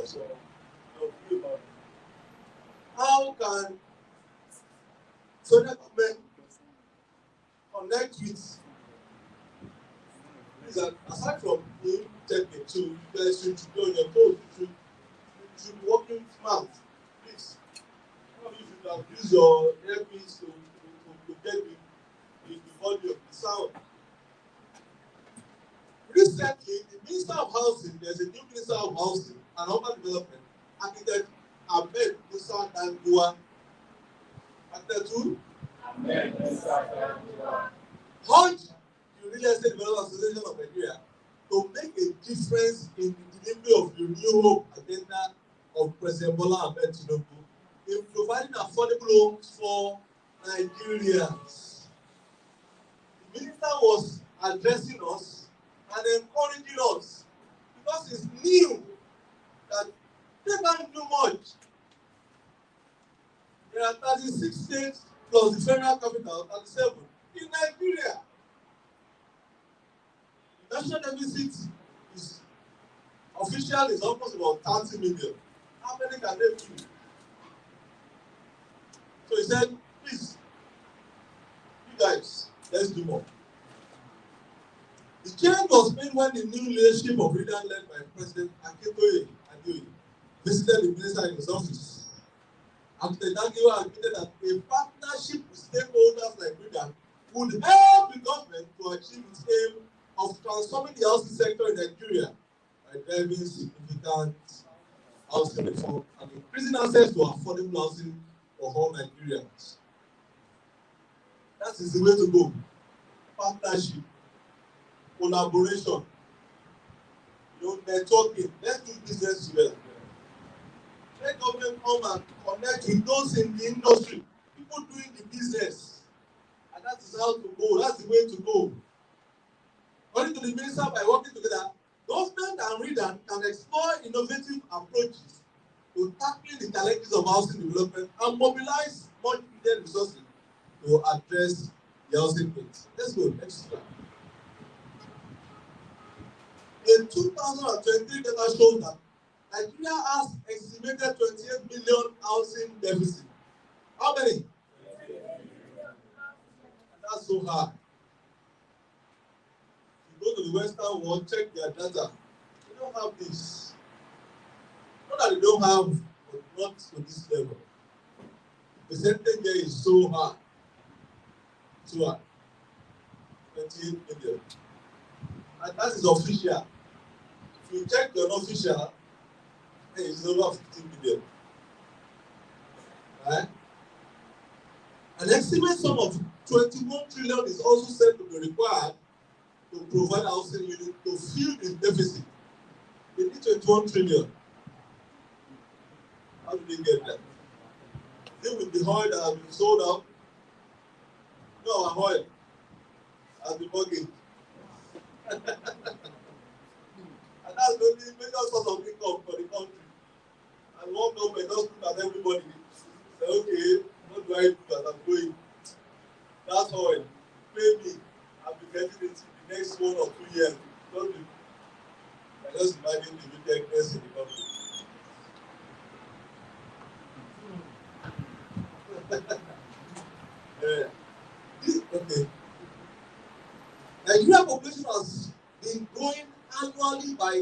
us your view about it. How can federal government connect with, aside from being technical, you guys should be on your toes, you should be working smart. Please, some of you should have used your earpiece to get the volume, the sound. Recently, the Minister of Housing, there's a new Minister of Housing and Urban Development, Architect Ahmed Musa Dangoa. Architect who? Ahmed Musa Dangoa. Urged the Real Estate Development Association of Nigeria to make a difference in the delivery of the New Hope agenda of President Bola Ahmed Tinubu in providing affordable homes for Nigerians. The minister was addressing us and encouraging us because it's new that they can't do much. There are 36 states plus the federal capital, 37 in Nigeria. The national deficit is official is almost about 30 million. How many can they do? So he said, please, you guys, let's do more. The change was made when the new leadership of REDAN led by President Akintoye visited the minister in his office. Architect Dangoa admitted that a partnership with stakeholders like REDAN would help the government to achieve its aim of transforming the housing sector in Nigeria by driving significant housing reform and increasing access to affordable housing for all Nigerians. That is the way to go. Partnership, collaboration, networking. Let's do business together. Let government come and connect with those in the industry, people doing the business. And that is how to go. That's the way to go. According to the minister, by working together, government and REDAN can explore innovative approaches to tackling the challenges of housing development and mobilize much needed resources to address the housing needs. Let's go. Next slide. In 2023 data shows that Nigeria has estimated 28 million housing deficit. How many? That's so high. If you go to the Western world, check their data. They don't have this. Not that they don't have, but not to this level. The percentage here is so high. So high. 28 million. And that is official. If you check the unofficial, it's over 15 million. Right? An estimated sum of 21 trillion is also said to be required to provide housing units to fill the deficit. They need 21 trillion. How do they get that? Deal with the oil that has been sold out. No, our oil has been mortgaged. And that's the only major source of income for the country. And one government just look at everybody. Say, okay, what do I do as I'm going? That's oil. Pay me. I'll be getting it in the next 1 or 2 years. I just imagine the wickedness in the country. Okay. Nigeria population has been growing annually by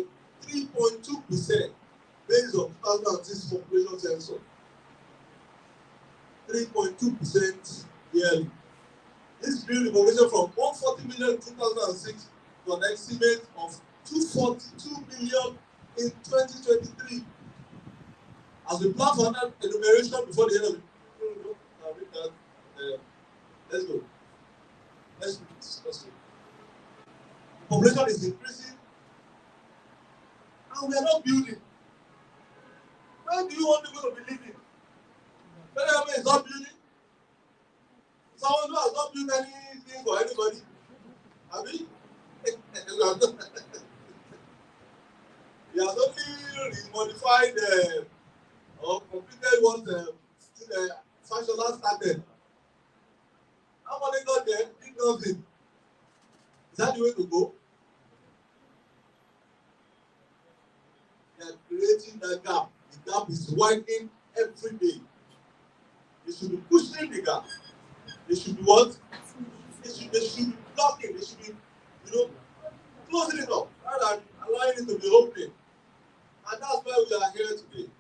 3.2% based on 2006 population census. 3.2% yearly. This grew the population from 140 million in 2006 to an estimate of 242 million in 2023. As we plan for another enumeration before the end of the let's go. Let's go. The population is increasing and we are not building. Where do you want people to be living? Federal government is not building. Someone who has not built anything for anybody. Have you? He has only modified or completed what Fashola started. How many got there? Did nothing. Is that the way to go? They are creating accentuating that gap. The gap is widening every day. They should be pushing the gap. They should be what? They should be blocking. They should be, closing it up rather than allowing it to be opening. And that's why we are here today.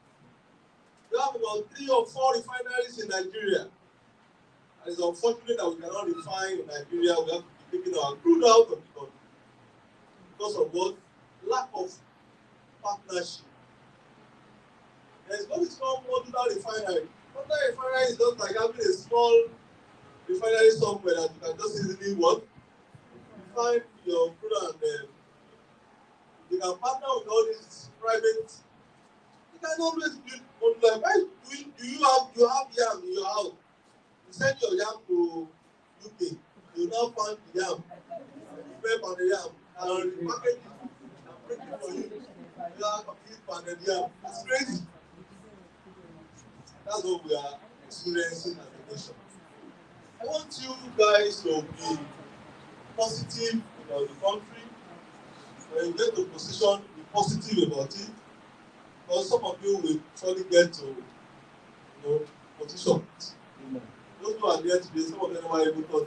We have about 3 or 4 refineries in Nigeria. And it's unfortunate that we cannot refine in Nigeria. We have to be taking our crude out of the country. Because of what? Lack of partnership. There is what is called modular refinery. Modular refinery is just like having a small refinery somewhere that you can just easily what? Refine your crude and you can partner with all these private. You can always build modular. Why do you have yam in your house? You send your yam to UK. You now find the yam, prep on the yam, and package it and bring it for you. You have complete pounded yam. It's crazy. That's what we are experiencing as a nation. I want you guys to be positive about the country. When you get to position, be positive about it. Because some of you will surely get to, positions. Those who are there today, some of them are able to,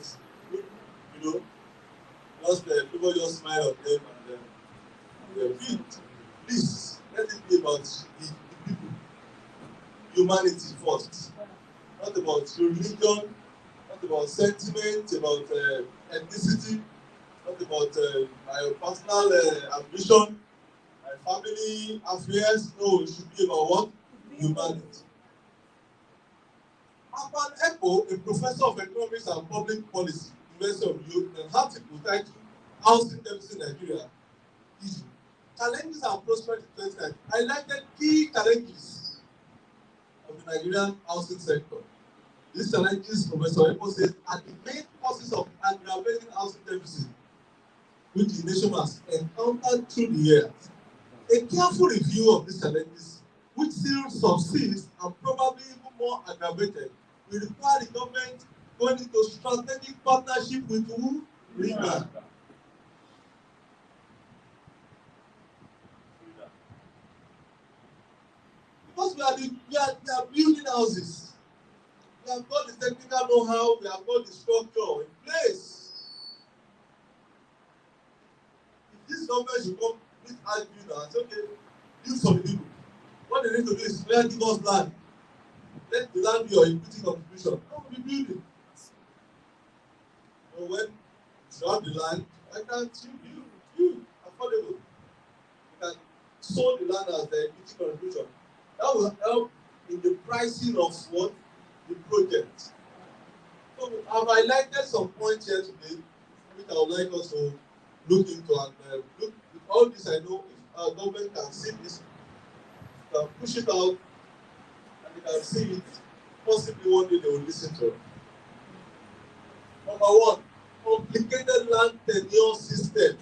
just people just smile at them and they're big. Please, let it be about the people. Humanity first. Not about religion, not about sentiment, about ethnicity, not about my personal ambition, my family affairs. No, it should be about what? Humanity. Apan Eko, a professor of economics and public policy, University of New York, an article titled Housing Deficit in Nigeria, is Challenges and Prosperity 2019. Highlighted key challenges of the Nigerian housing sector. These challenges, Professor Eko says, are the main causes of aggravating housing deficit, which the nation has encountered through the years. A careful review of these challenges, which still subsist and probably even more aggravated, will require the government going into strategic partnership with who? REDAN. Because we are building houses. We have got the technical know-how, we have got the structure in place. If this government should come with argue now and say, okay, build for the people. What they need to do is give us land. Let the land be your equity contribution. How will we build it? So when you have the land, why can't you build affordable? You can sold the land as the equity contribution. That will help in the pricing of what? The project. So I've highlighted some points here today, which I would like us to look into and look with all this. I know if our government can see this, can push it out, and they can see it, possibly one day they will listen to it. Number one, complicated land tenure system.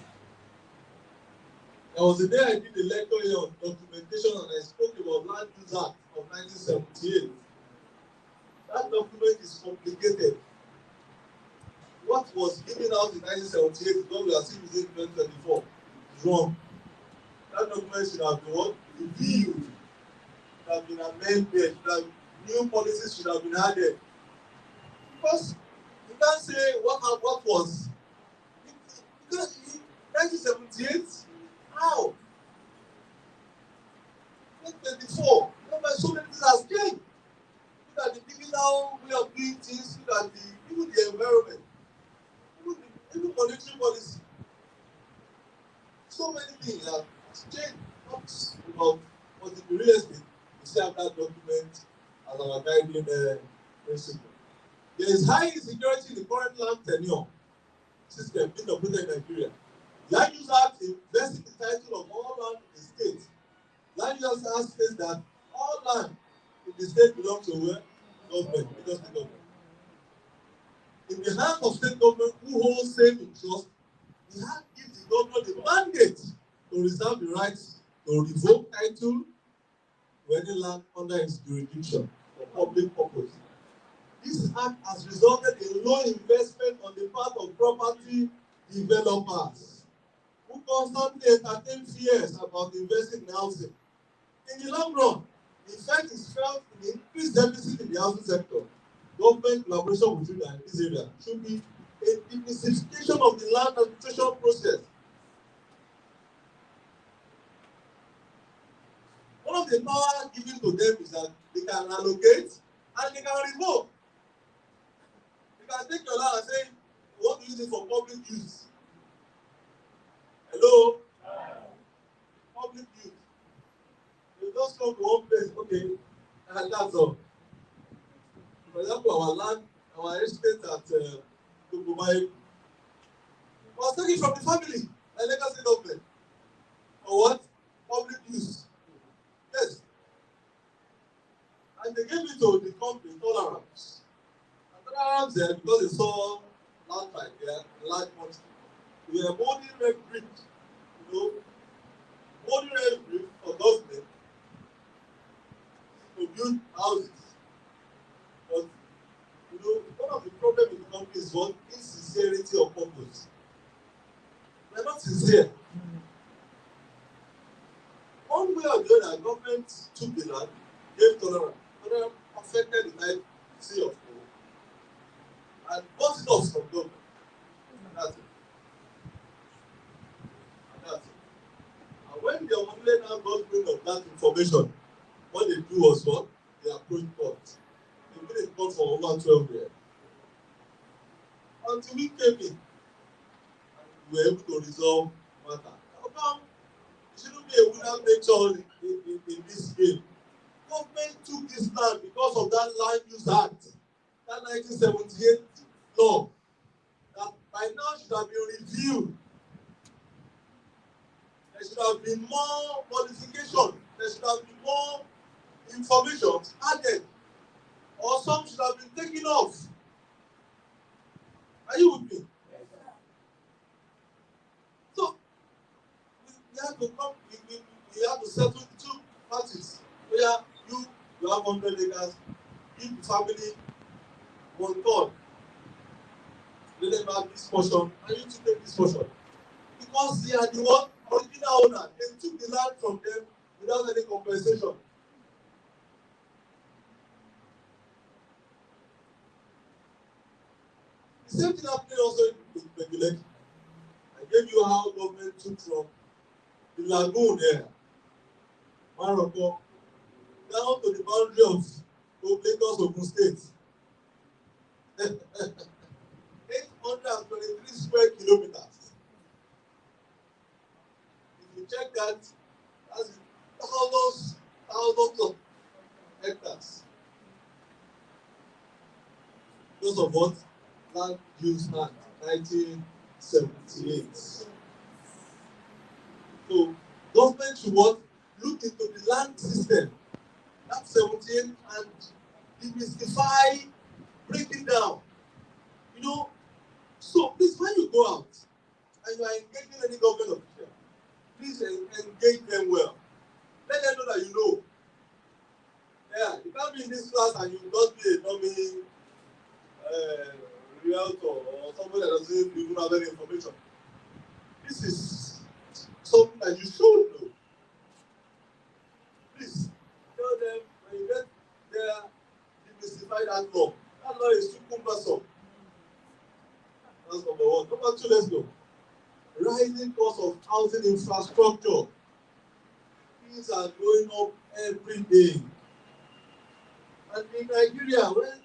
There was a day I did a lecture here on documentation and I spoke about Land Use Act of 1978. That document is complicated. What was given out in 1978 is what we are seeing in 2024. It's wrong. That document should have been what? Reviewed. Should have been amended. New policies should have been added. Because you can't say what was. Because in 1978, how? 2024, so many things have changed. Look at the digital way of doing things, look at even the environment, even monetary policy. So many things have changed. Not about what the real estate. We still have that document as our guiding principle. There is high insecurity in the current land tenure system being operated in Nigeria. Land Use Act invests in the title of all land in the state. Land Use Act states that all land in the state belongs to where? Government, because the government. In the hands of state government who holds same interest, the Act gives the governor the mandate to reserve the rights to revoke title to any land under its jurisdiction for public purpose. This act has resulted in low investment on the part of property developers who constantly entertain fears about investing in housing. In the long run, the effect is felt in the increased deficit in the housing sector. Government collaboration with REDAN in this area should be a demystification of the land administration process. One of the power given to them is that they can allocate and they can revoke. You can take your land and say, you want to use it for public use. Hello? Public use. You just come to one place, okay, and that's all. For example, our land, our estate at Dubai was taken from the family, a legacy government. For what? Public use. Yes. And they gave it to the company, Tolerance. And Tolerance there, because they saw land like there, large quantity. We are holding red brick, holding red brick for government to build houses. But, one of the problems in the country is what? Insincerity of purpose. They are not sincere. One way or the other, government took the land, gave Tolerance. Tolerance affected the life of people and bought it off from government. And that's it. And when the Omole now got wind of that information, what they do was what? They approached court. They've been in court for over 12 years. Until we came in, and we were able to resolve matter. How come it shouldn't be a winner takes all in this game? Government took this land because of that Land Use Act, that 1978 law, that by now should have been reviewed. There should have been more modification. There should have been more information added, or some should have been taken off. Are you with me? So we have to come. We have to settle the two parties. Where you have 100 acres, give the family 1/3. Let them have this portion, and you to take this portion. Because they are the one original owner. They took the land from them without any compensation. The same thing happened also in regulation. I gave you how government took from the lagoon there, Morocco, down to the boundary of Lagos, Ogun State. 823 square kilometers. If you check that, that's thousands of hectares. Because of what? Land Use Act 1978. So government should what? Look into the land system. That 78 and demystify, break it down. So please, when you go out and you are engaging any government official, please engage them well. Let them know that you know. Yeah, you can't be in this class and you just be a dummy realtor or somebody that doesn't even have any information. This is something that you should know. Please tell them when you get there, demystify that law. That law is too cumbersome. That's number one. Number two, let's go. Rising cost of housing infrastructure. Things are going up every day. And in Nigeria, when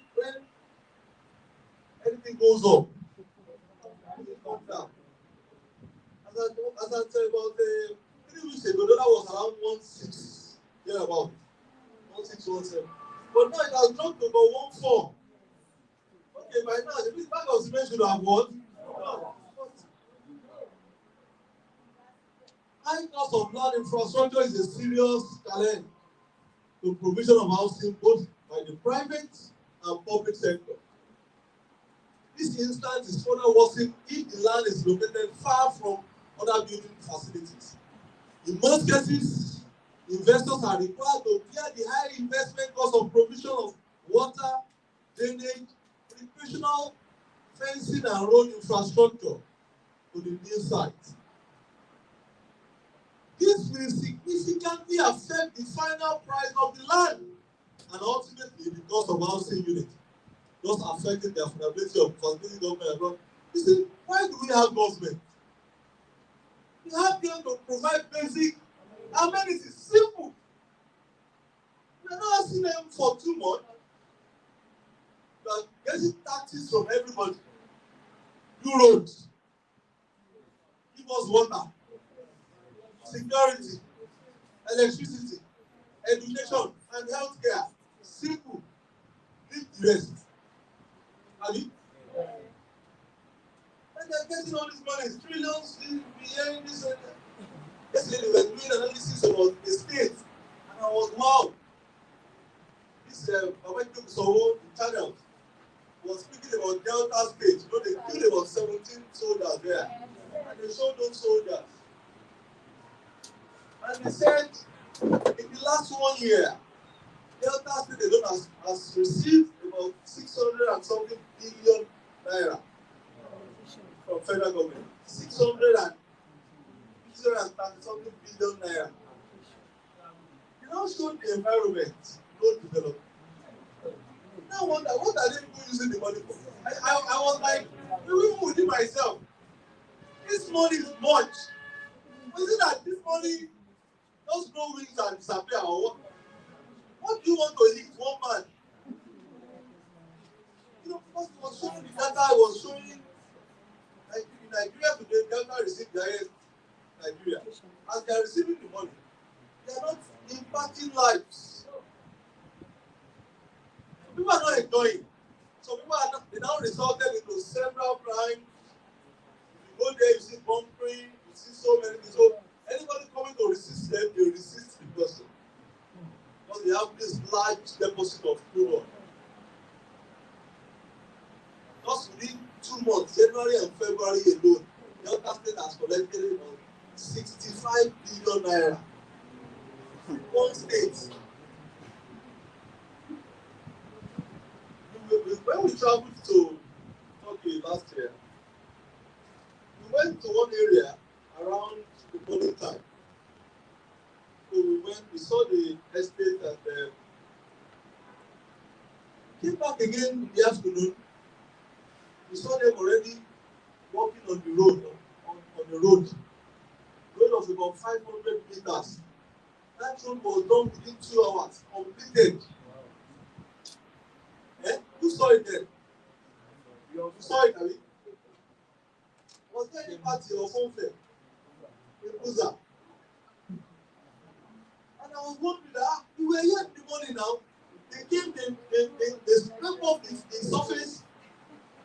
anything goes up, it comes down. As I said about 3 weeks ago, the dollar was around 1.6, thereabout, 1.617. But now it has dropped to about 1.4. Okay, by now, the big bag of cement should have what? No. High cost of land infrastructure is a serious challenge to provision of housing both by the private and public sector. This instance is further worsened if the land is located far from other building facilities. In most cases, investors are required to bear the high investment cost of provision of water, drainage, recreational fencing and road infrastructure to the new site. This will significantly affect the final price of the land and ultimately the cost of housing unit, thus affecting the affordability of facilitating government abroad. You see, why do we have government? We have them to provide basic amenities, simple. We are not asking them for too much. We are getting taxes from everybody. Do roads, give us water, security, electricity, education, and healthcare. Simple. Leave the rest. Have you? And they're getting all this money, trillions, hearing this and that. Yesterday they were doing analysis about the state, and I was wow. This Babaki Sowo, the channel, was speaking about Delta State. You know, they killed about 17 soldiers there, and they showed those soldiers. And they said, in the last 1 year, Delta State alone has received about 600 and something billion naira from federal government. 630 something billion naira. They now showed the environment, no development. Now wonder, what are they people using the money for? I was like, even within myself, this money is much. Was it that this money just grow wings and disappear or what? What do you want to eat one man? You know, because it was showing the data, I was showing like in Nigeria today, Delta received direct Nigeria. As they are receiving the money, they are not impacting lives. People are not enjoying. So people are not, they now resulted into several crimes. You go there, you see bumping, you see so many things. So anybody coming to resist them, they resist the person. Because they have this large deposit of crude oil. Just within 2 months, January and February alone, Delta State has collected about 65 billion naira. One state. When we traveled to Turkey last year, we went to one area around the morning time. So we saw the estate and came back again in the afternoon. We saw them already walking on the road, on the road. Road of about 500 meters. That road was done within 2 hours, completed. Who saw it then? You saw it, Abi? Was there any party or something? In Buza? And I was wondering that we were here in the morning now. They came, they scraped off the surface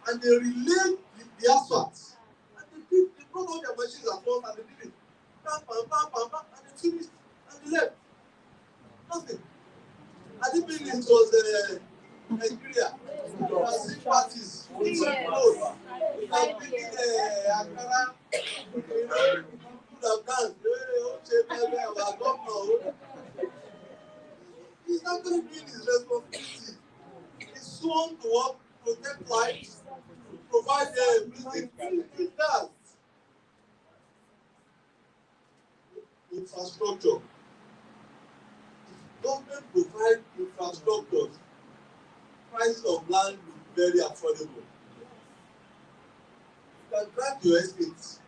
and they relayed the asphalt. And they brought all their machines at once and they did it. Bam, bam, bam, bam, bam, and they finished and they left. Nothing. I didn't mean it was Nigeria. There were 6 parties. We went close. We were picking Ankara. You know, people have danced. Our governor. He's not going to be his responsibility. He's sworn to work, protect lives, provide music. He does. Infrastructure. If government provide infrastructure, prices of land will be very affordable. You can drive your estates.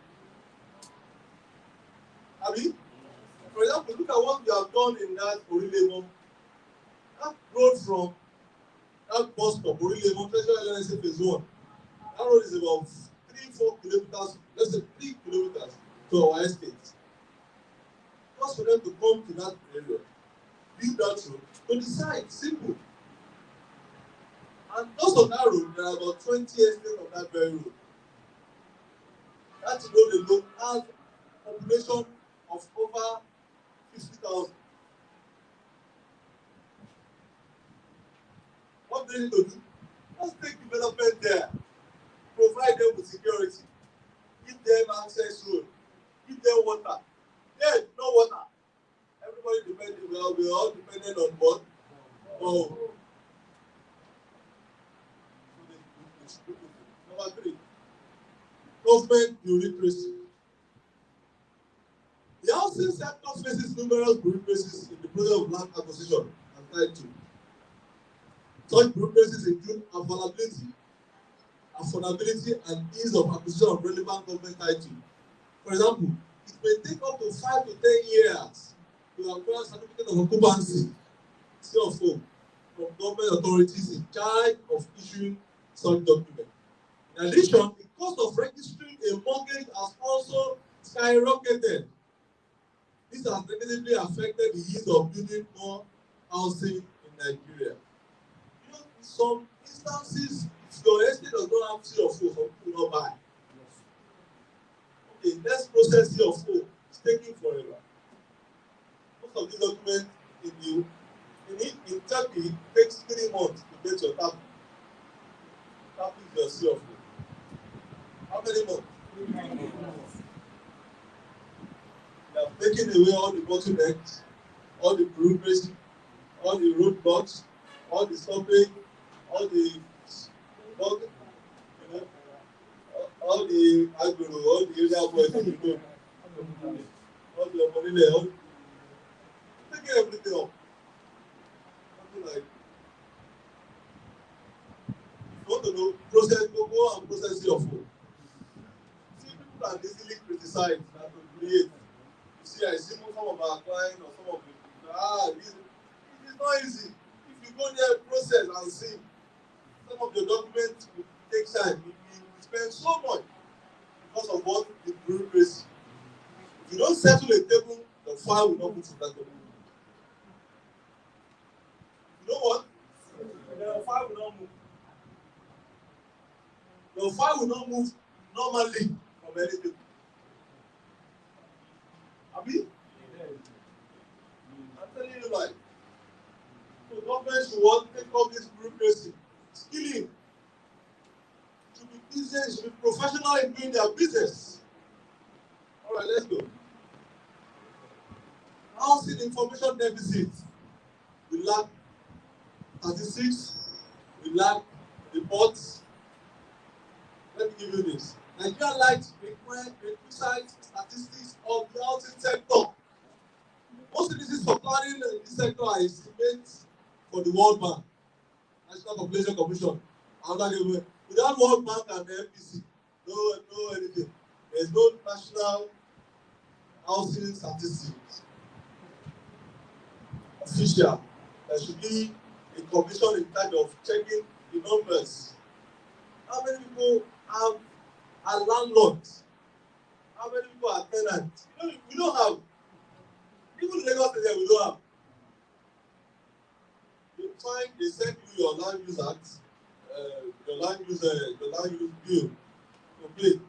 Abi, for example, look at what we have done in that Orilemo. That road from that bus stop, Orilemo, Treasury LNC phase 1. That road is about 3-4 kilometers, let's say 3 kilometers to our estate. Just for them to come to that area, build that road, to the side, simple. And just on that road, there are about 20 estates on that very road. That road alone has a population of over 50,000. What do they need to do? Just take development there, provide them with security, give them access road, give them water. Yeah, no water. Everybody dependent, we are all dependent on what? Oh. Number 3, government bureaucracy. The housing sector numerous bureaucracies in the process of land acquisition and title. Such bureaucracies include affordability, and ease of acquisition of relevant government title. For example, it may take up to 5 to 10 years to acquire certificate of occupancy, CFO, from government authorities in charge of issuing such document. In addition, the cost of registering a mortgage has also skyrocketed. This has negatively affected the ease of building more housing in Nigeria. You know, in some instances, if your estate does not have CFO, some people will not buy. Okay, let's process CFO. It's taking forever. Most of these documents in Turkey, it takes 3 months to get your tap. Tap is your CFO. How many months? 3 months. They have taken away all the bottlenecks, all the bureaucracy, all the roadblocks, all the stopping, all the all the agro, all the area boys on the road, all the money, all taking everything up. Something like, if you want to know, go and process your phone. See, people can easily criticize and to create. You see, I see some of our clients or some of the it is not easy. If you go there, process and see, some of the documents will take time. You spend so much because of what the bureaucracy. If you don't settle a table, the file will not move from that table. You know what? The file will not move. The file will not move normally from any table. Abi? I'm telling you, like, so government should want to take up this bureaucracy, skilling, should be business, should be professional in doing their business. All right, let's go. Housing information deficit. We lack statistics, we lack reports. Let me give you this. Nigeria likes precise statistics of the housing sector. Most citizens for planning in this sector are estimates for the World Bank, National Population Commission. Without World Bank and the MPC, no anything. There's no national housing statistics. Official. There should be a commission in charge of checking the numbers. How many people are landlords? How many people are tenants? You know, we don't have. Even Lagos State, we don't have. You find they send you your land use act, your land use bill complete.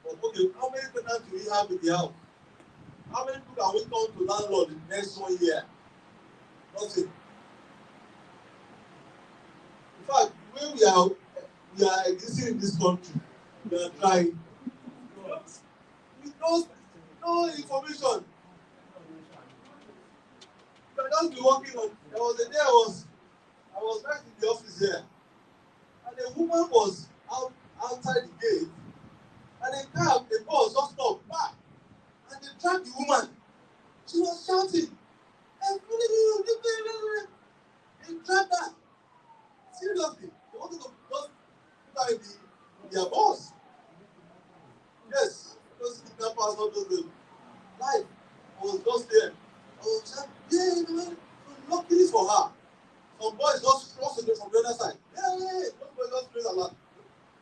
But okay, how many tenants do we have in the house? How many people can we turn to landlord in the next 1 year? Nothing. In fact, when we are existing in this country, we are trying. With no information. You can just be working on. There was a day I was back in the office here, and a woman was outside the gate, and a bus just stopped back, and they tracked the woman. She was shouting, they tracked her. Seriously, they wanted to just put her in their bus. Yes, those kidnappers, all those life. I was just there. I was just, yeah, luckily for her. Some boys just crossed from the other side. Yeah. Those boys just praise Allah.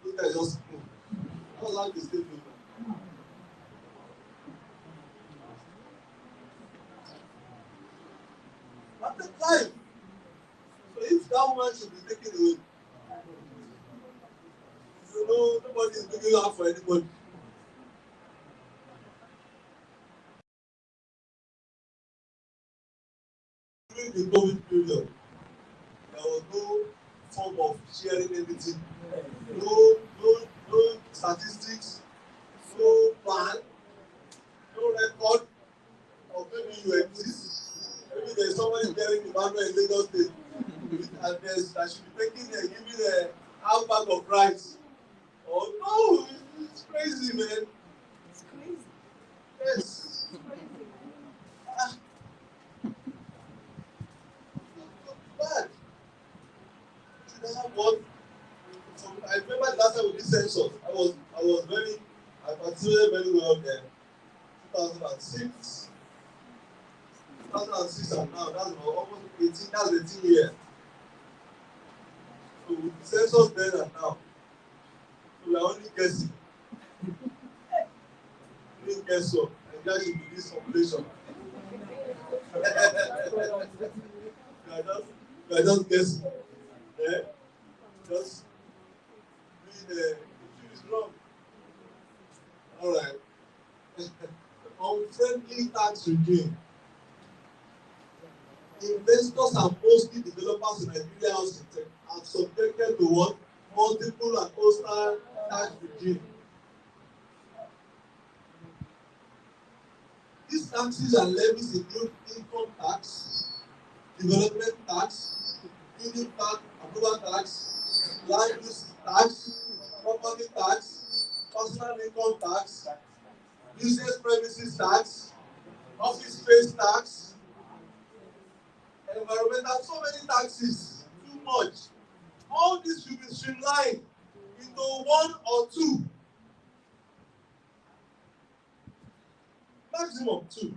Those guys just move. That was how they stayed with them. That's the life. So if that woman should be taken away, you know, nobody is looking out for anybody. During the COVID period, there was no form of sharing anything. No statistics, no plan, no record of maybe you exist. Maybe there's somebody carrying the banner in Lagos State, and that should be taking giving a half bag of rice. Oh no, it's crazy, man. It's crazy. Yes. It's crazy. but I remember the last time we did census. I participated very well there. 2006. 2006 and now, that's almost 18, that's 18 years. So with the census then and now, so we are only guessing. We didn't guess so. And that should be this population. We are just guessing. Yeah? Just doing the issue is wrong. Alright. Unfriendly tax regime. Investors and mostly developers in Nigeria are subjected to what? Multiple and hostile tax regime. These taxes and levies include income tax, development tax, building tax, approval tax, land use tax, property tax, personal income tax, business premises tax, office space tax, environmental, so many taxes, too much. All this should be streamlined into one or two. Maximum two.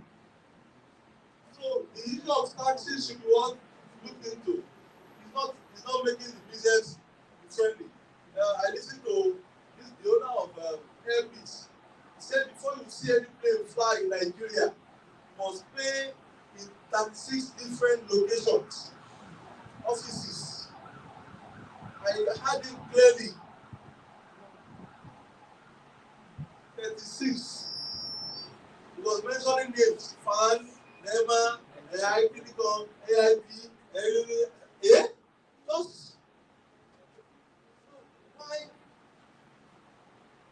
So the issue of taxes should be one looked into. It's not making the business friendly. I listened to the owner of Airpeace. He said before you see any plane fly in Nigeria, you must pay in 36 different locations, offices. I heard it clearly. 36. He was mentioning names: FAN, NEMA, AIP, AIP, yeah? Just why?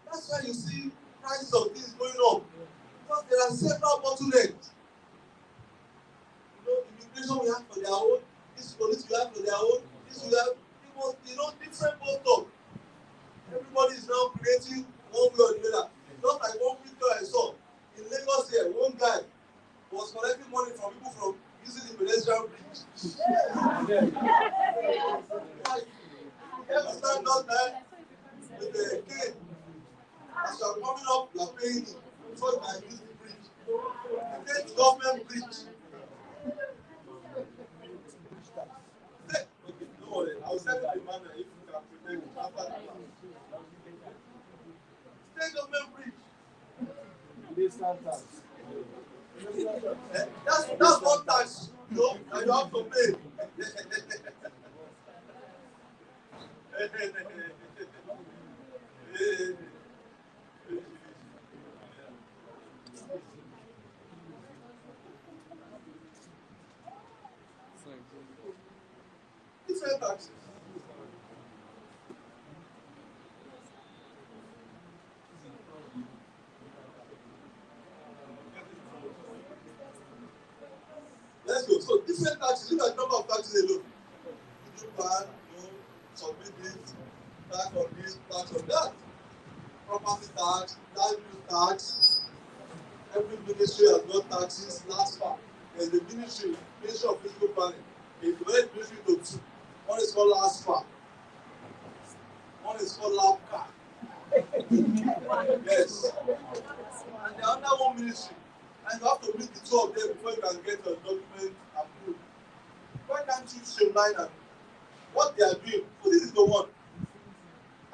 That's why you see prices of things going up. Because there are several bottlenecks. Immigration we have for their own, this police we have for their own, this we have, different bottle. Everybody is now creating one way or the other. Just like one picture I saw in Lagos here, one guy was collecting money from people from using the pedestrian bridge. Every stand down there with the cane. As you are coming up, you are paying it before you can use the bridge. The cane government bridge. Okay, don't worry. I will send you the manner if you can protect it after the class. State government bridge. That's one tax, that you have to pay. Different taxes. Let's go. So different taxes. Look at the number of taxes alone. You plan, submit this, tax on this, tax on that. Property tax, land use tax. Every ministry has got taxes. Last part, there's the Ministry of Physical Planning. It's divided ministry to two. One is called last part. One is called LAPCA. Yes. And the other one ministry. And you have to meet the two of them before you can get your document approved. Why can't you streamline and what they are doing? So this is the one.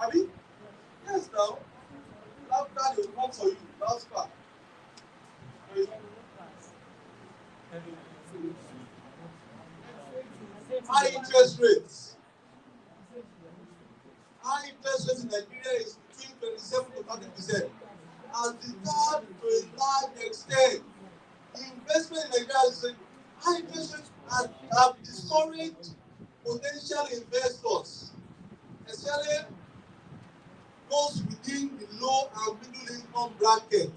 I mean, yes now. LAPCA will come for you. Last part. High interest rates. High interest rates in Nigeria is between 27 to 30%. As deterred to a large extent. The investment in Nigeria is high interest rates have discouraged potential investors, especially those within the low and middle income bracket,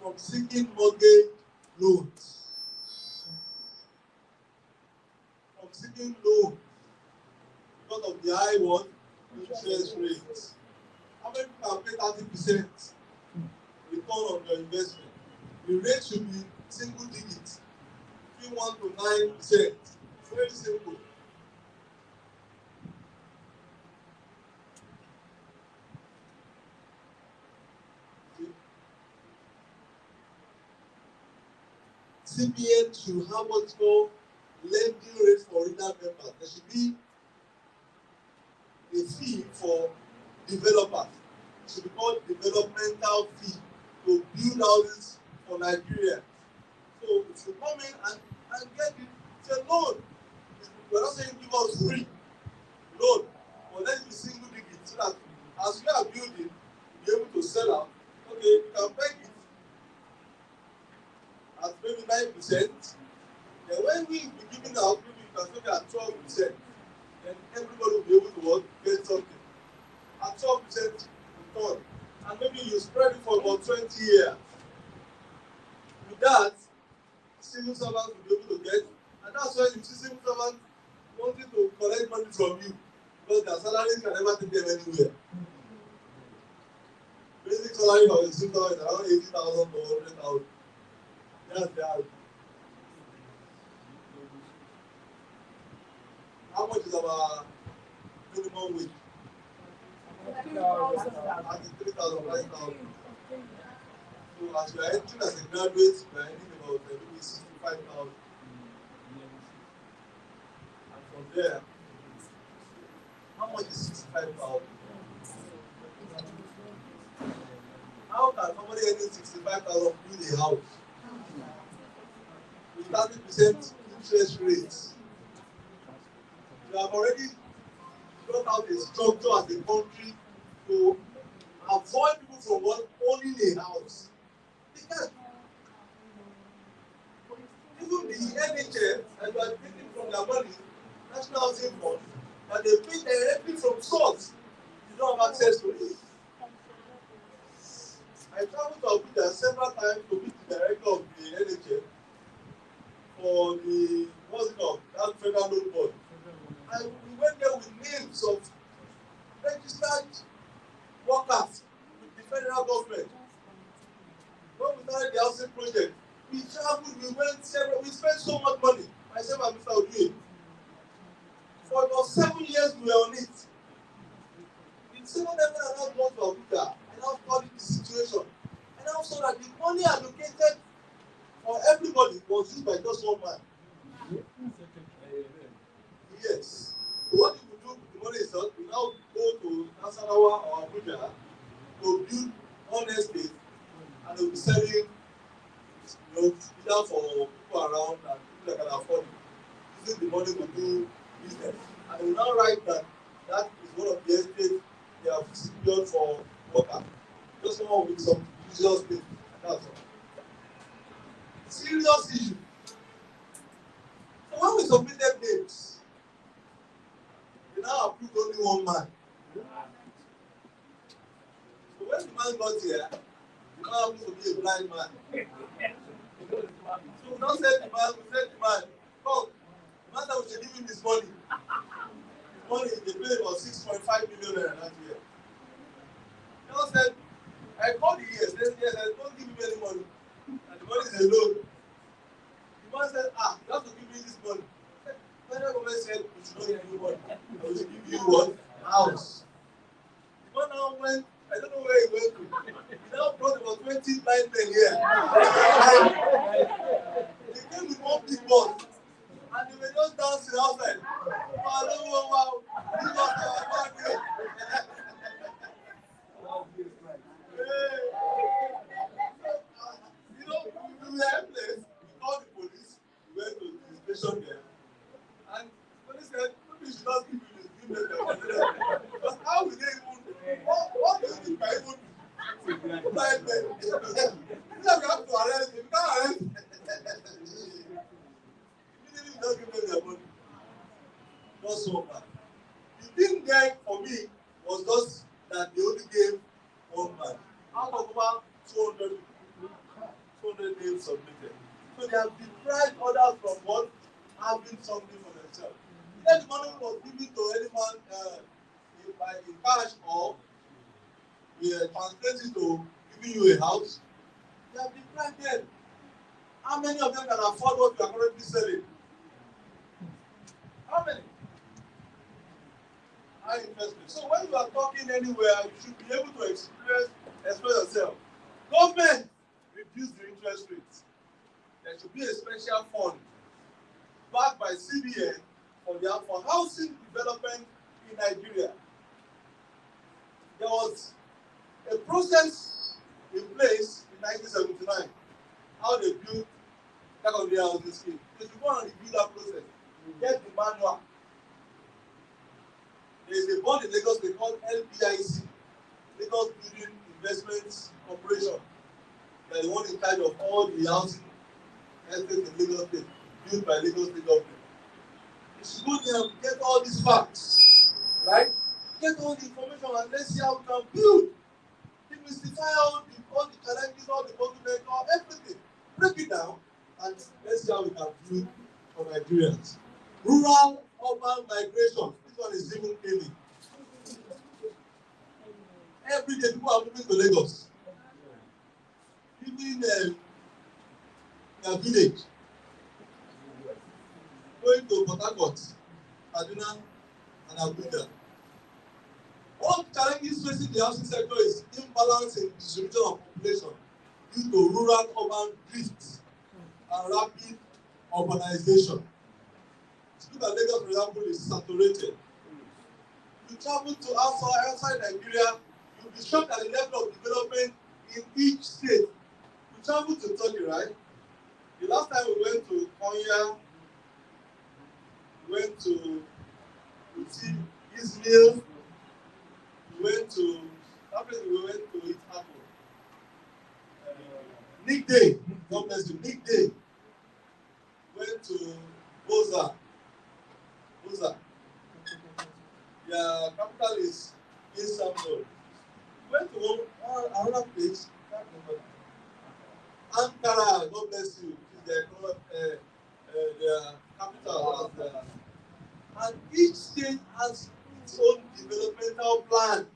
from seeking mortgage loans. From seeking loans because of the high one interest rates. How many people can pay 30% return on your investment? The rate should be single digits, between 1 to 9%. Very simple. CBN should have what's called lending rate for REDAN members. There should be a fee for developers. It should be called developmental fee to build houses for Nigeria. So if you come in and get it, it's a loan. We're not saying give us free loan, but let it be single digit so that as we are building, you'll be able to sell out. Okay, you can peg it at maybe 9%. Then when we be giving out, maybe you can take it at 12%. Then everybody will be able to work, get something. At 12% return. And maybe you spread it for about 20 years. With that, civil servants will be able to get, and that's why you see civil servants wanting to collect money from you because their salaries can never take them anywhere. Basic salary for a civil servant is around 80,000 to 100,000. That's the how much is our minimum wage? 3,000, 5,000. So as you are entering as a graduate, you are earning about maybe 65,000. And from there, how much is 65,000? How can somebody earning 65,000 build a house with 30% interest rates? You have already brought out a structure as a country to avoid people from owning a house. Because even the NHS, and you are taking from their money, National Housing Fund, that they pay directly from source, you don't have access to it. I traveled to Abuja several times to meet the director of the NHS for the, what's it called, that federal loan board. And we went there with names of registered workers with the federal government. When we started the housing project, we traveled, we spent so much money, myself and Mr. Oduye. For about 7 years we were on it. In 7 years I now gone to Abuja, I now studied the situation. And I saw that the money allocated for everybody was used by just one man. Yes. So what you do with the money is that we now go to Nasarawa or Abuja to build one estate and they'll be selling, either for people around and people that can afford it. Using the money to do business. And they will now write that that is one of the estates they have secured for workers. Just someone with some visual space. That's all. Serious issue. So when we submitted names, we now approved only one man. So when the man got here, he now happened to be a blind man. So we now said to the man, come, the man said we should give him his money. His money, they paid about 6.5 million that year. He now said, I called the years, then yes, I don't give him any money. And the money is a loan. The man said, you have to give me this money. The federal government said, we should not give you money. We should give you what? House. The man now went, I don't know where he went to. He now brought about 20 blind men here. They came with one big bus. And they were just dancing outside. Wow. This was our party. We were helpless. We called the police. We went to the station there. And the police said, maybe you should not give you this. Give them. Because how will they even, what do you think by even blind men? We have to arrest them. We can't arrest them. Immediately we don't give them their money. Not so bad. The thing there for me was just that they only gave one man. Out of about 200 names submitted. So they have deprived others from what having something for themselves. Then the money was given to any man in cash or we translated to giving you a house. They have deprived them. How many of them can afford what you are currently selling? How many? High investment. So when you are talking anywhere, you should be able to express yourself. Government reduce the interest rates. They there should be a special fund backed by CBN for housing development in Nigeria. There was a process in place in 1979, how they built secondary housing scheme. If you go and review that process, get the manual. There is a board in Lagos they call LBIC, Lagos Building Investments Corporation. They are the one in charge of all the housing estates in Lagos State, built by Lagos State government. You should go there and get all these facts, right? Get all the information and let's see how we can build. Demystify all the challenges, all the bottlenecks, all everything. Break it down and let's see how we can build for Nigerians. Rural urban migration. This one is even killing. Every day people are moving to Lagos. Living in a village. Going to Port Harcourt, Kaduna, and Abuja. One challenges facing the housing sector is imbalance in distribution of population due to rural-urban drift and rapid urbanization. Look at Lagos, for example, is saturated. You travel to outside Nigeria, you'll be shocked at the level of development in each state. We travel to Turkey, right? The last time we went to Konya, we went to Izmir, we went to eat apple. Nick Day, God bless you, Nick Day. Went to Boza. Their capital is Istanbul. Went to another place, Ankara, God bless you, their capital. And each state has its own developmental plan.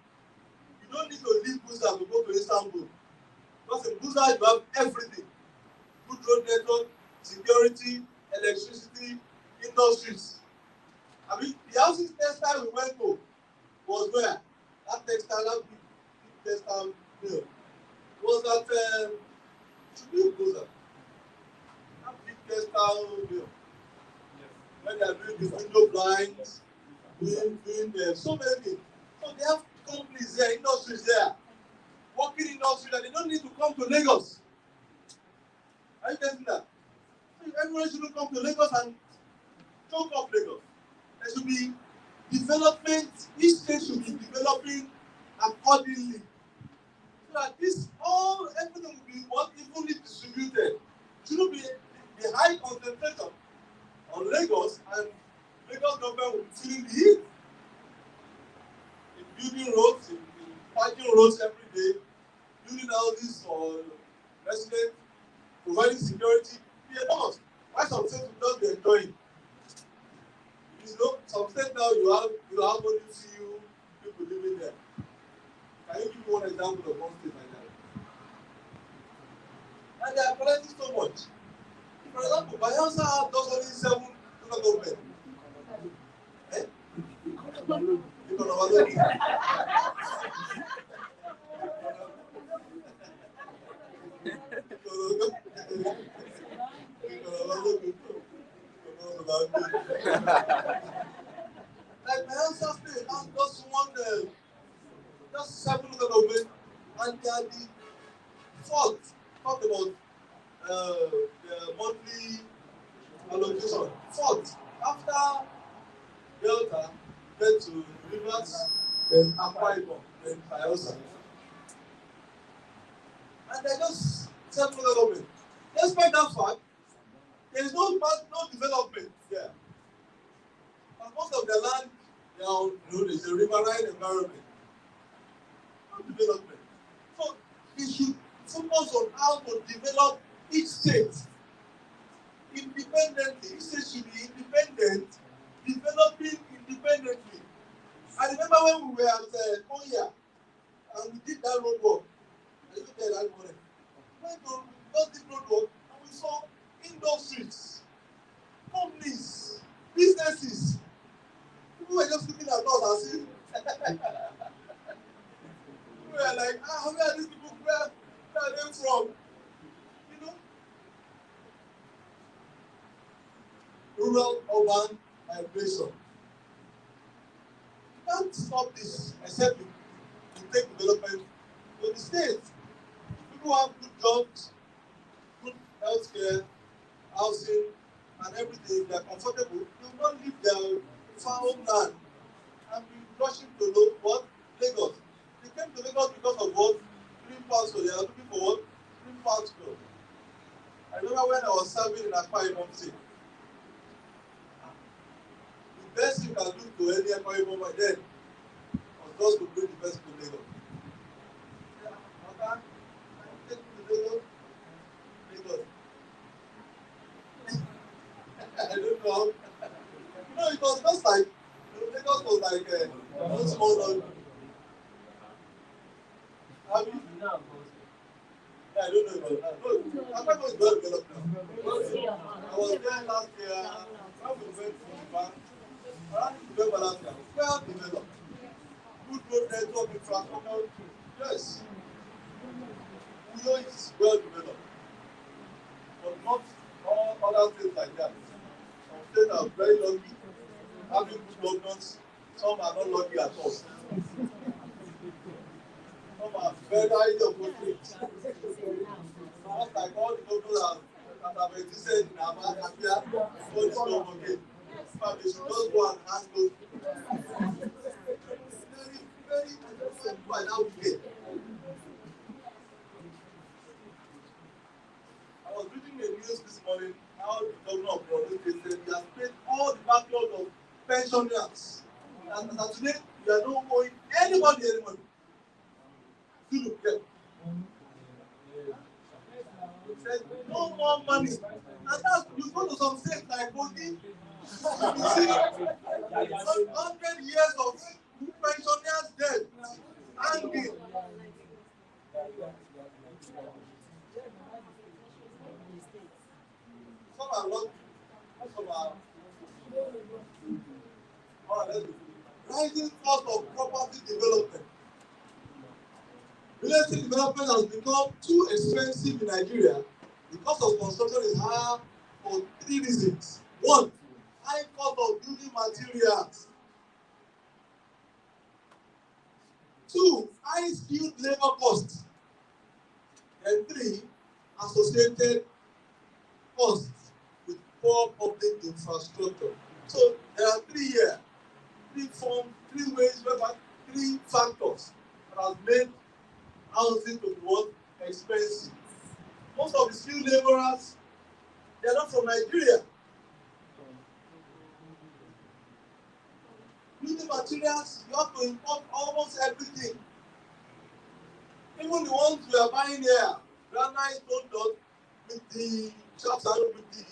You don't need to leave Buza to go to Istanbul. Because in Buza you have everything. Good road network, security, electricity, industries. I mean, the housing textile we went to was where? That textile, that big textile mill. Was that, should be Buza. That big textile mill. When they are doing the window blinds, doing so many things. So they have companies there, industries there, working industry that they don't need to come to Lagos. Are you getting that? So everyone should come to Lagos and choke up Lagos. There should be development, each state should be developing accordingly. So that everything will be evenly distributed. It shouldn't be the high concentration on Lagos, and Lagos government will be feeling the heat. In building roads, in parking roads every day, building houses for residents, providing security. Why some states will not be enjoying? Some states now you have only few people living there. Can you give me one example of one state like that? And they are collecting so much. For example, Bayelsa does only 7 local government. Like Bayelsa state has just 7 local government, and they are the fourth. Talk about the monthly allocation. Fourth, after Delta, then to Rivers, then Akwa Ibom, then Bayelsa. And they just 7 local government. Despite that fact, there is no development there. And most of the land, there's a riverine environment. No development. So we should focus on how to develop each state independently. Each state should be independent, developing independently. I remember when we were at Konya and we did that road work. I looked at that morning. We went to this road work and we saw industries, companies, businesses. People were just looking at us as if we were like, where are these people? Where are they from? urban migration. You can't stop this except you take development to the state. People have good jobs, good healthcare, housing, and everything. They are comfortable. They will not leave their far homeland and be rushing to what? Lagos. They came to Lagos because of what? Green passport. They are looking for what? Green passport. I remember when I was serving in Akwa Ibom State. The best you can do to any Akwa Ibom by then was just to bring the best to Lagos. Okay, I take you to Lagos. Lagos. I don't know. It was just like Lagos was like one small dog. Have you? Yeah, I don't know about that. No, Akwa Ibom is well developed now. I was there last year. When we went to the bank, around November last year, well developed. Good road network infrastructure. Yes. Uyo is well developed. But not all other states like that. Some states are very lucky, having good governments. Some are not lucky at all. Some are very opposite. Just like all the governors that have existed in Aba, Abia, all this government again. In fact, they should just go and ask those very by now wicked. I was reading the news this morning how the governor of Borno State said he has paid all the backlog of pensioners. And as today, we are not owing anybody any money. Zulu, yeah. He said, no more money. And that's, you go to some states like Kogi, you see 100 years of pensioners dead, hanging. Some are lucky, some are rising cost of property development. Real estate development has become too expensive in Nigeria. The cost of construction is higher for 3 reasons. 1, high cost of building materials. 2, high skilled labor costs. And 3, associated costs with poor public infrastructure. So there are 3 here, 3 ways, 3 factors that have made housing to be what? Expensive. Most of the skilled laborers, they are not from Nigeria. Building materials, you have to import almost everything. Even the ones we are buying here, granite, stone dot, with the shops and with the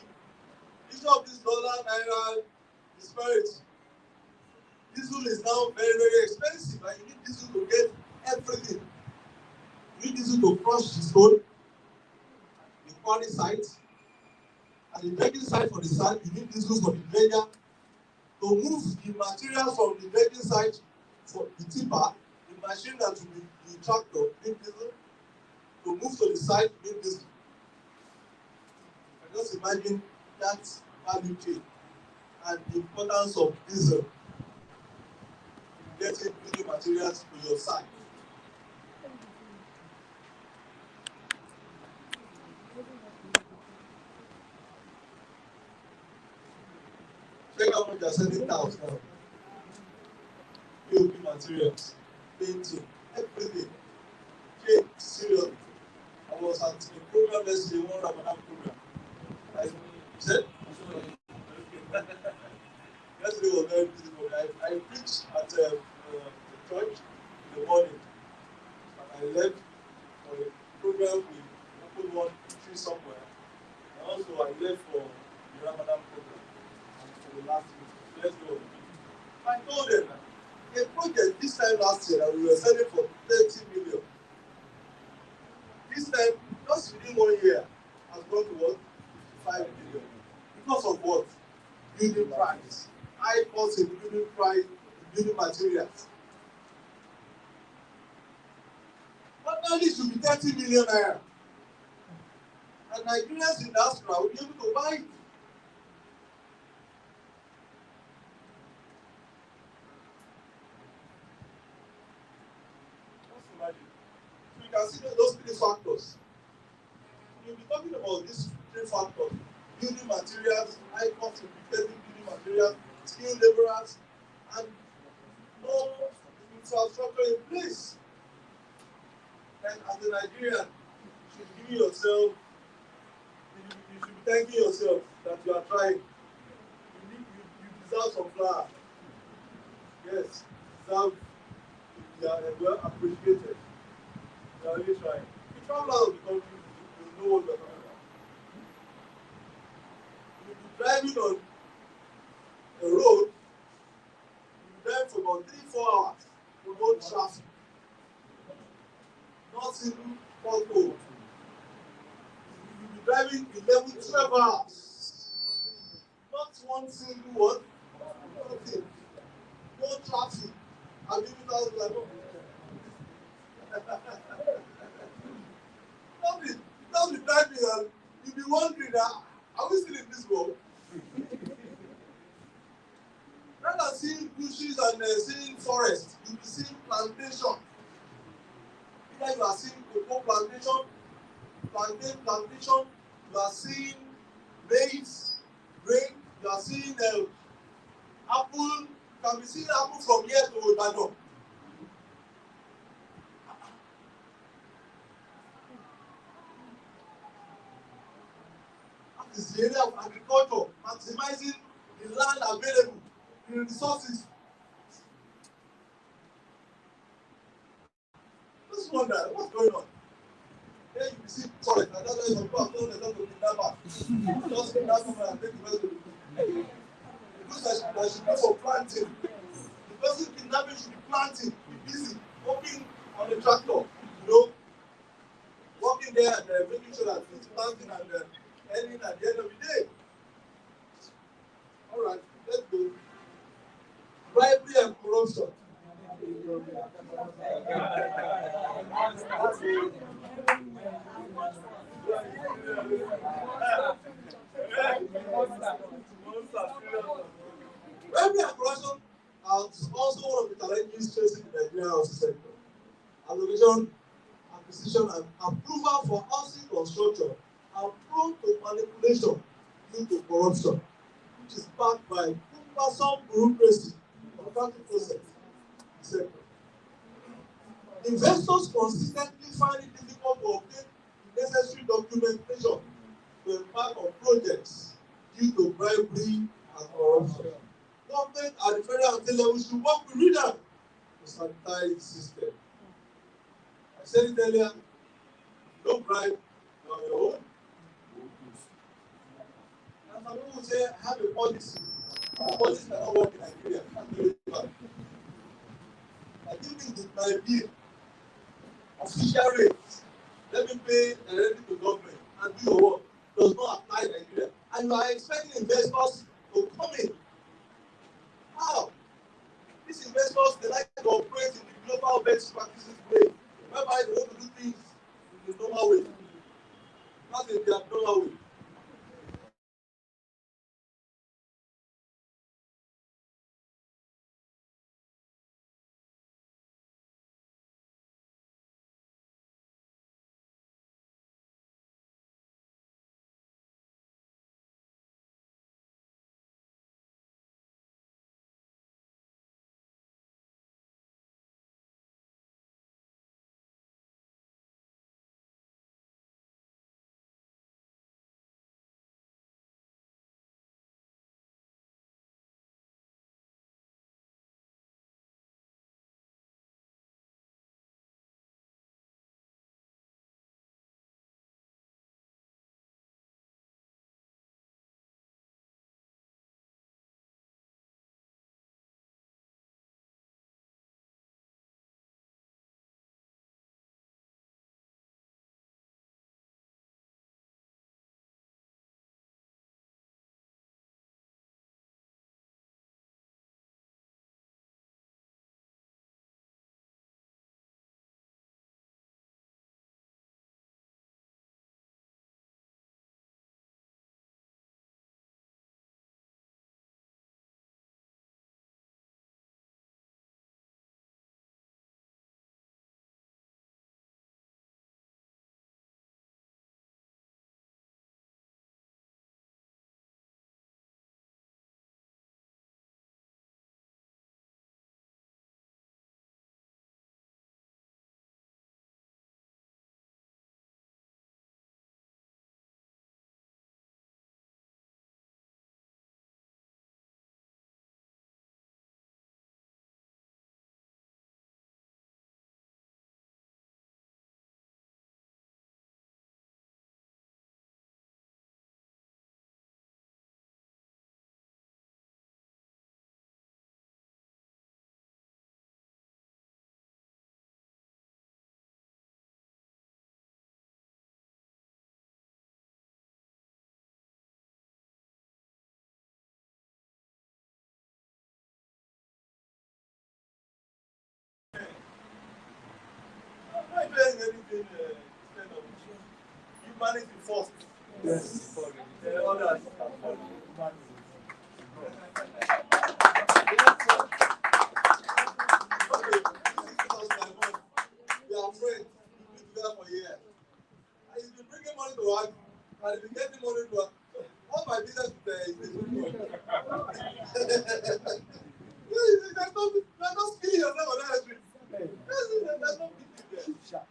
issue of this dollar, naira, disparity. Diesel is now very, very expensive, and you need diesel to get everything. You need diesel to crush the stone, the quarry site, and the dredging site for the site. You need diesel for the dredger. To move the materials from the dredging site for the tipper, the machine that will be the tractor, you need diesel. To move to the site, you need diesel. And just imagine that value chain and the importance of diesel in getting building materials to your site. Check out what they are selling now. Building materials, painting, everything. Okay, seriously. I was at a program yesterday, one Ramadan program. I said, yesterday was very beautiful. I preached at the church in the morning, and I left for a program with open one tree somewhere. And also I left for the Ramadan program for the last week. Let's go. I told them a project this time last year that we were selling for 30 million. This time, just within 1 year, has gone to what? 5 million. Because of what? Building price. High cost in building price, building materials. But now this should be 30 million naira. And Nigerians in diaspora will be able to buy it. can see those three factors. You'll be talking about these three factors: building materials, high cost of building materials, skilled laborers, and no infrastructure in place. And as a Nigerian, you should give yourself, you should be thanking yourself that you are trying. You deserve some flour. Yes, you are well appreciated. You are really trying. If you travel out of the country, you know what you're talking about. You'll be driving on a road, you'll be driving for about 3-4 hours with no traffic. Not single pothole. You'll be driving 11-12 hours. Not one single one. Nothing. No traffic. I'll give it out like nothing. Not be driving and you'll be wondering that are we still in this world? Rather than seeing bushes and seeing forest, you'll be seeing plantation. Either you are seeing cocoa plantation, plantation, you are seeing maize, grain, you are seeing apple, you can be seeing apple from here to Ibadan. That is the area of agriculture, maximizing the land available, the resources. Just wonder what's going on. Then you see forest, and that's why some people have told themselves to kidnap her. Just kidnap her and take the rest of the people. Because that should go for planting. The person kidnapping should be planting, be busy, working on the tractor, working there and making sure that it's planting and ending at the end of the day. All right, let's go. Bribery and corruption. Bribery and corruption are also one of the challenges facing the Nigerian housing sector. Allocation, acquisition, and approval for housing construction are prone to manipulation due to corruption, which is backed by cumbersome bureaucracy and contracting process. Sector. Investors consistently find it difficult to obtain the necessary documentation to embark on projects due to bribery and corruption. Government at the federal and state level should work with REDAN to sanitize the system. I said it earlier, don't bribe on your own. And some people say, I have a policy. The policy cannot work in Nigeria. I do think it might be official rates. Let me pay directly to government and do your work. Does not apply in Nigeria. And you are expecting investors to come in. How? These investors, they like to operate in the global best practices way, whereby they want to do things in the normal way, not in their normal way. humanity first. Yes. The others. Okay, this is 2001. We are friends. We've been together for years. And he's been bringing money to work, and he's been getting money to work. All my business is this. There's no skilling yourself on that street. There's no big thing there.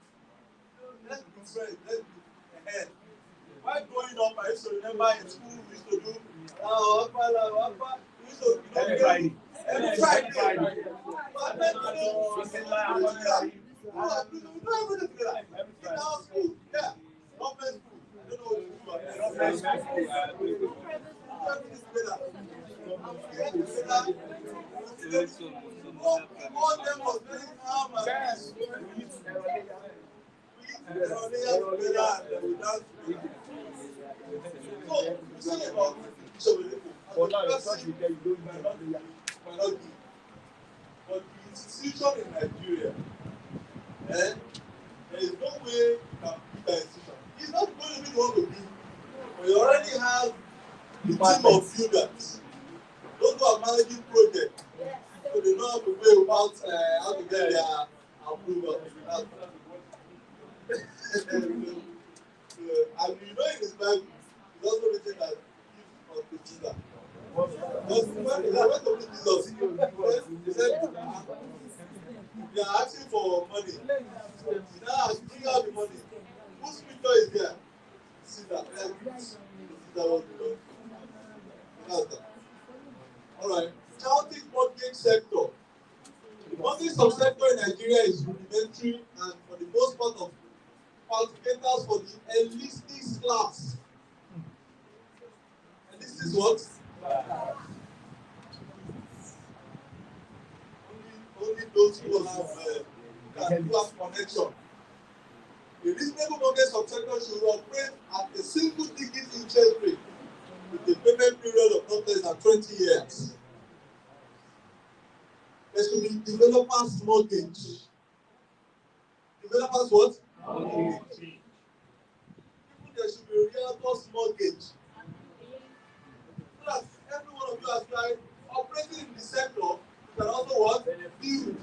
Let's be friends. Let's be ahead. While growing up, I used to remember in school we used to do we used to Every Friday. Every Friday. But then we do everything together. In our school, yeah. Government school. I don't know what to do about that. Government school. Everything together. All them was very calm and peaceful. We together and we dance together. So, you say about But now the church will tell you don't might not be. But the institution in Nigeria, there is no way you can beat that institution. It's not going to be the one to build. But you already have the team of builders. Those who are managing projects. So they know how to go about how to get their approval. And you know in his Bible, it's also written that give unto Caesar. Because when they went to meet Jesus, he said, they are asking for money. He now asked, bring out the money. Whose picture is there? Caesar. Caesar was the Lord. Alright. Counting mortgage sector. The mortgage subsector in Nigeria is rudimentary and for the most part of qualifications for the enlisted class. And this is what? Only those who have connection. A reasonable mortgage subsector should operate at a single digit interest rate with a payment period of not less than 20 years. There should be developers mortgage. Developers what? Mortgage. Even there should be realtors mortgage. So that every one of you as like operating in the sector, you can also what? Build.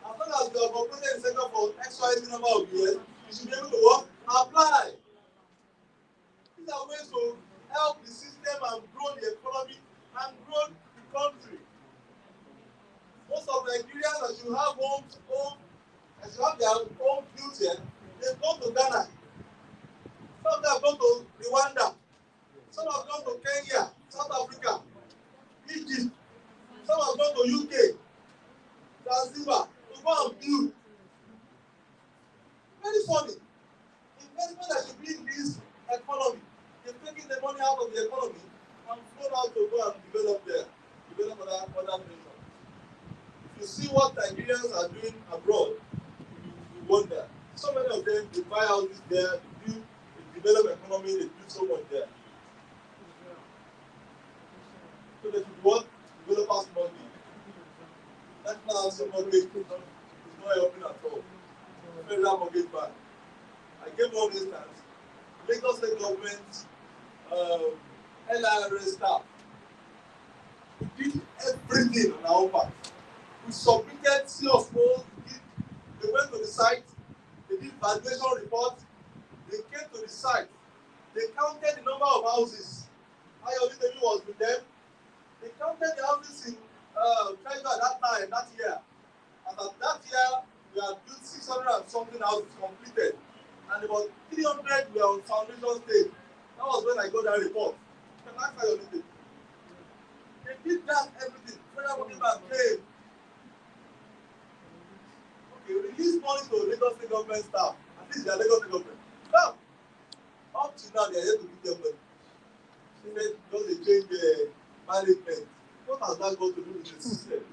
As long as you have operated in the sector for XYZ number of years, you should be able to what? Apply. These are ways to help the system and grow the economy and grow the country. Most of Nigerians, as you have as you have their own built here, they've gone to Ghana. Some of them have gone to Rwanda. Some have gone to Kenya, South Africa, Egypt. Some have gone to UK, Zanzibar, to go and build. Very funny. Investment that should be in this economy. They're taking the money out of the economy and flown out to go and develop there, develop other nations. If you see what Nigerians are doing abroad, you wonder. So many of them, they buy houses there, they develop economy, they do so much there. So they should what? Developers money. National housing mortgage is not helping at all. Federal mortgage bank. I gave one instance. Lagos State government, LRA staff, we did everything on our part. We submitted C of O, they went to the site, they did valuation report, they came to the site, they counted the number of houses. Ayoli Devi was with them. They counted the houses in Treasure at that year. And at that year, we had built 600 and something houses completed. And about 300 were on foundation stage. That was when I got that report. You can ask Ayoli Devi. They did that everything. Federal Working Bank came. Release money to Lagos State government staff. At least they are Lagos State government. Now, up to now, they are here to give them money. They said, because they change the management. What has that got to do with the system?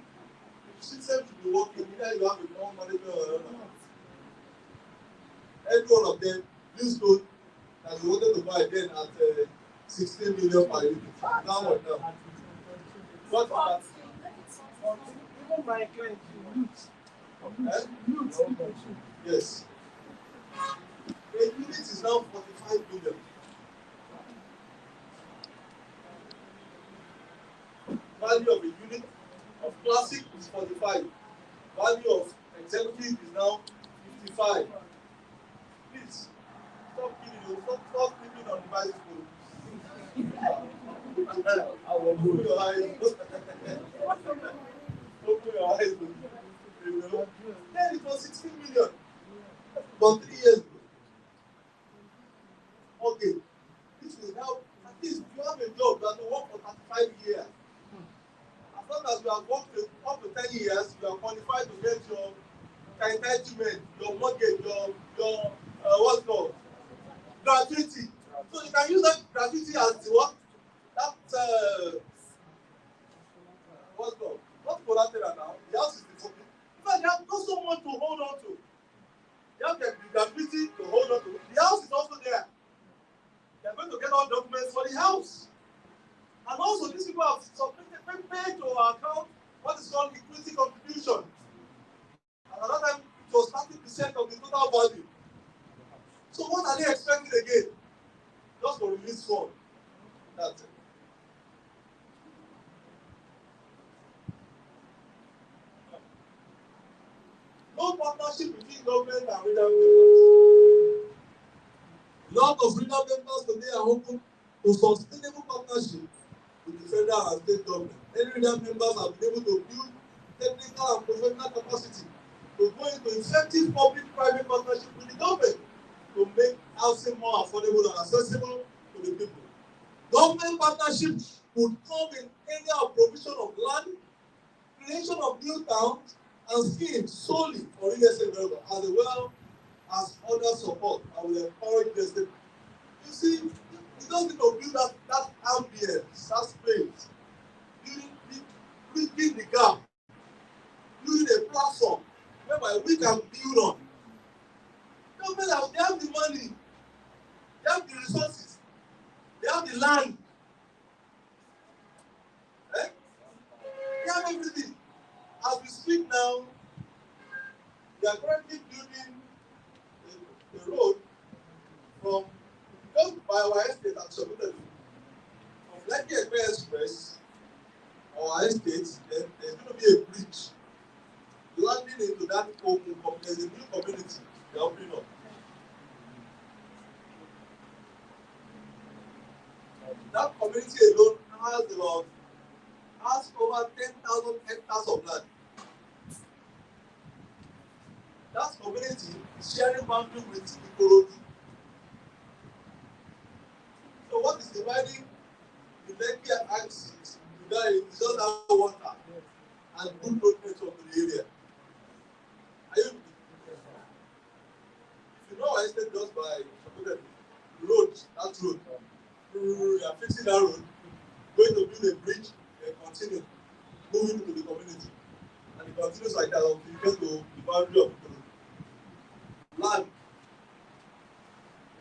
The system should be working. Either you have a long management or not. Every one of them used to that they wanted to buy then at 16 million per unit. Now what now? What that? Even my clients, Yes. A unit is now 45 billion. Value of a unit of classic is 45. Value of executive is now 55. Please stop kidding. Stop sleeping on the bicycle. Open your eyes. Open your eyes. Then it was 16 million. About 3 years ago. Okay. This will help. At least you have a job that will work for 35 years. As long as you have worked up to 10 years, you are qualified to get your entitlement, your mortgage, your what's called gratuity. So you can use that gratuity as the what? That what's called? Not collateral now. The house is the company. In fact, they have got so much to hold on to. They have the gratuity to hold on to. The house is also there. They are going to get all documents for the house. And also, these people have submitted, paid to our account what is called equity contribution. And another time, it was 30% of the total value. So what are they expecting again? Just to release fund. That's it. No partnership between government and REDAN members. A lot of REDAN members today are open to sustainable partnership with the federal and state government. Many REDAN members have been able to build technical and professional capacity to go into effective public-private partnership with the government to make housing more affordable and accessible to the people. Government partnership would come in area of provision of land, creation of new towns, and schemes solely for real estate development, as well as other support. I will encourage the state. You see, you don't need to build that ambience, that space. Bridging the gap, building a platform whereby we can build on. Government they have the money, they have the resources, they have the land, they have everything. As we speak now, they are currently building a road from just by our estate at Sokoto, from Lekki Express, our estate, then there's going to be a bridge landing into that open. There's a new community they are opening up. That community alone has over 10,000 hectares of land. That community is sharing boundary with Ikorodu. So what is dividing the Lekki axis to that is just that water and good road network to the area. Are you? If you know our estate just by the road, that road, you are fixing that road, going to build a bridge, and continue moving to the community. And it continues like that until you get to the boundary of the road. Land.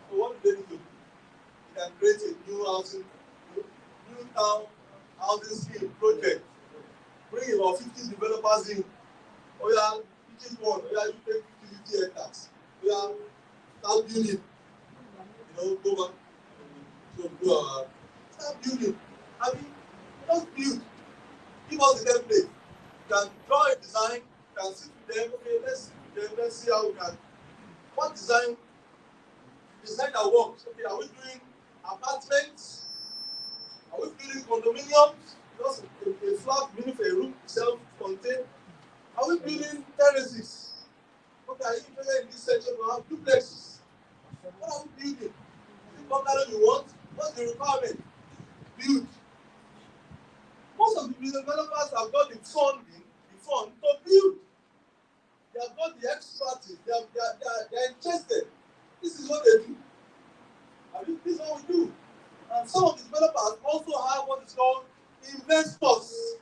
So what do they need to do? They can create a new housing, new town housing scheme project. Bring about 50 developers in. Oh yeah, each one. Oh yeah, you take 50 hectares. Oh yeah, start building. Go back. So start building. I mean, just build. Give us the template. You can draw a design. You can sit with them. Okay, let's see how we can. What design that works? Okay, are we doing apartments? Are we building condominiums? Just a flat, meaning for a room self-contained. Are we building terraces? Okay, are you interested in this section to have duplexes? What are we building? The bungalow you want? What's the requirement? Build. Most of the developers have got the fund to build. They have got the expertise. They are interested. This is what they do. I mean, this is what we do. And some of the developers also have what is called investors.